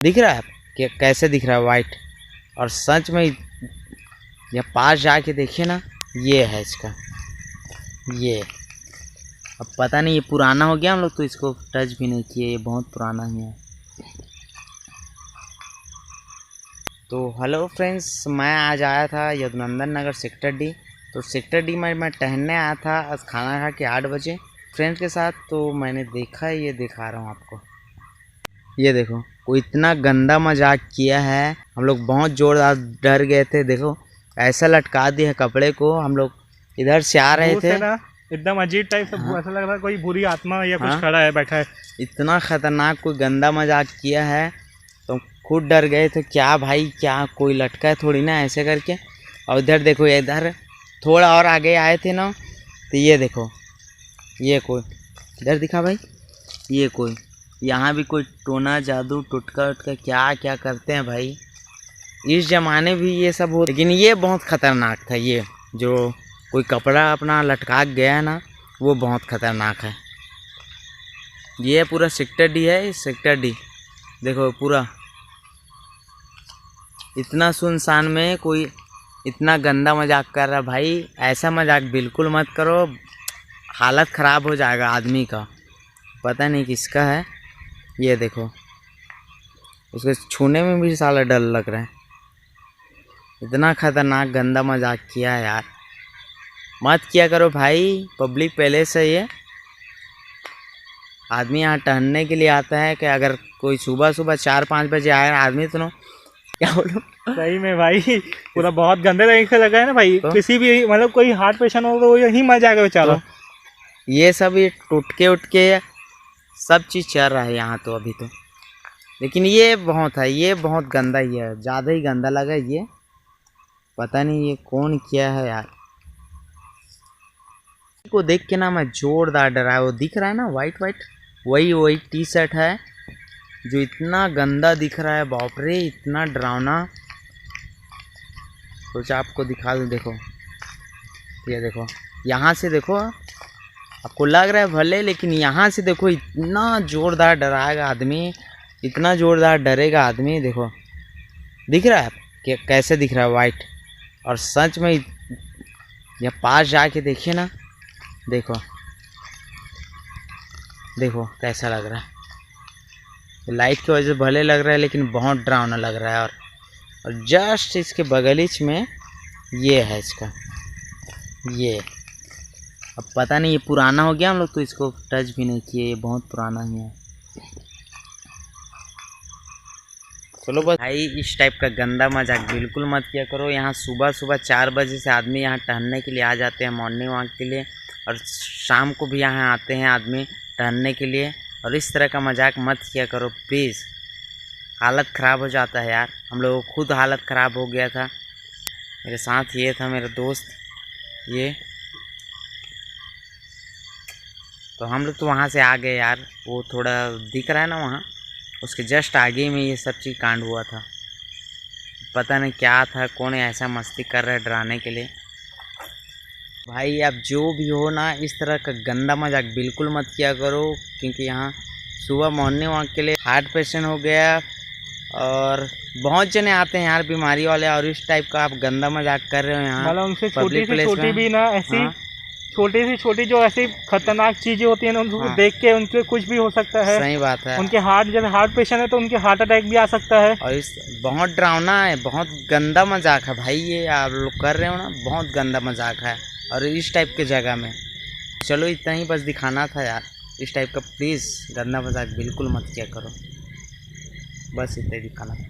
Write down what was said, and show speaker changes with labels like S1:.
S1: दिख रहा है कि कैसे दिख रहा है वाइट। और सच में ये पास जाके देखिए ना, ये है इसका ये। अब पता नहीं ये पुराना हो गया, हम लोग तो इसको टच भी नहीं किए, ये बहुत पुराना ही है। तो हेलो फ्रेंड्स, मैं आज आया था यदुनंदन नगर सेक्टर डी। तो सेक्टर डी में मैं टहलने आया था आज खाना खा के 8 बजे फ्रेंड्स के साथ। तो मैंने देखा, ये दिखा रहा हूँ आपको, ये देखो वो इतना गंदा मजाक किया है। हम लोग बहुत जोरदार डर गए थे। देखो ऐसा लटका दिया है कपड़े को। हम लोग इधर से आ रहे थे,
S2: एकदम अजीब टाइप से ऐसा लग रहा है कोई बुरी आत्मा या कुछ खड़ा है, बैठा है।
S1: इतना खतरनाक कोई गंदा मजाक किया है तो खुद डर गए थे। क्या भाई, क्या कोई लटका है थोड़ी ना ऐसे करके। और इधर देखो, इधर थोड़ा और आगे आए थे ना, तो ये देखो, ये कोई इधर दिखा भाई, ये कोई यहाँ भी कोई टोना जादू टुटका उटका क्या क्या करते हैं भाई। इस ज़माने भी ये सब हो, लेकिन ये बहुत ख़तरनाक था। ये जो कोई कपड़ा अपना लटका गया है ना, वो बहुत ख़तरनाक है। ये पूरा सेक्टर डी है, सेक्टर डी देखो पूरा इतना सुनसान में कोई इतना गंदा मजाक कर रहा भाई। ऐसा मजाक बिल्कुल मत करो, हालत ख़राब हो जाएगा आदमी का। पता नहीं किसका है, ये देखो उसके छूने में भी साला डर लग रहा है। इतना खतरनाक गंदा मजाक किया है यार, मत किया करो भाई। पब्लिक पहले से ये आदमी यहाँ टहलने के लिए आता है कि अगर कोई सुबह सुबह 4-5 बजे आए आदमी तो क्या बोलो,
S2: सही में भाई पूरा बहुत गंदे तरीके से लगा है ना भाई। तो किसी भी मतलब कोई हार्ट पेशेंट हो तो वो यही मर जाएगा बेचारा।
S1: तो ये सब ये टूटके उटके सब चीज़ चल रहा है यहाँ तो अभी तो। लेकिन ये बहुत है, ये बहुत गंदा ही है, ज़्यादा ही गंदा लगा ये। पता नहीं ये कौन किया है यार। को देख के ना मैं जोरदार डरा है। वो दिख रहा है ना वाइट वाइट, वही टी शर्ट है जो इतना गंदा दिख रहा है। बाप रे, इतना डरावना। सोचा आपको दिखा दूँ। देखो ये देखो, यहाँ से देखो, आपको लग रहा है भले, लेकिन यहाँ से देखो इतना जोरदार डराएगा आदमी, इतना जोरदार डरेगा आदमी। देखो दिख रहा है कि कैसे दिख रहा है वाइट। और सच में ये पास जाके देखिए ना, देखो देखो कैसा लग रहा है। लाइट की वजह से भले लग रहा है, लेकिन बहुत डरावना लग रहा है। और जस्ट इसके बगलीच में ये है इसका ये। अब पता नहीं ये पुराना हो गया, हम लोग तो इसको टच भी नहीं किए, ये बहुत पुराना ही है। चलो बस भाई, इस टाइप का गंदा मजाक बिल्कुल मत किया करो। यहाँ सुबह सुबह 4 बजे से आदमी यहाँ टहलने के लिए आ जाते हैं, मॉर्निंग वॉक के लिए। और शाम को भी यहाँ आते हैं आदमी टहलने के लिए। और इस तरह का मजाक मत किया करो प्लीज़, हालत ख़राब हो जाता है यार। हम लोगों को खुद हालत ख़राब हो गया था। मेरे साथ ये था मेरा दोस्त, ये तो हम लोग तो वहाँ से आ गए यार। वो थोड़ा दिख रहा है ना वहाँ, उसके जस्ट आगे में ये सब चीज़ कांड हुआ था। पता नहीं क्या था, कौन ऐसा मस्ती कर रहा है डराने के लिए। भाई आप जो भी हो ना, इस तरह का गंदा मजाक बिल्कुल मत किया करो, क्योंकि यहाँ सुबह मॉर्निंग वॉक के लिए हार्ट पेशेंट हो गया और बहुत जने आते हैं यार बीमारी वाले। और इस टाइप का आप गंदा मजाक कर रहे हो यहाँ,
S2: मतलब उनसे छोटी से छोटी भी ना ऐसी छोटी से छोटी जो ऐसी खतरनाक चीजें होती हैं उनको देख के उनके कुछ भी हो सकता है।
S1: सही बात है।
S2: उनके हार्ट, जैसे हार्ट पेशेंट है तो उनके हार्ट अटैक भी आ सकता है।
S1: और इस बहुत डरावना है, बहुत गंदा मजाक है भाई। ये आप लोग कर रहे हो ना, बहुत गंदा मजाक है। और इस टाइप के जगह में चलो इतना ही बस दिखाना था यार। इस टाइप का प्लीज़ गंदा मजाक बिल्कुल मत किया करो, बस इतना ही दिखाना था।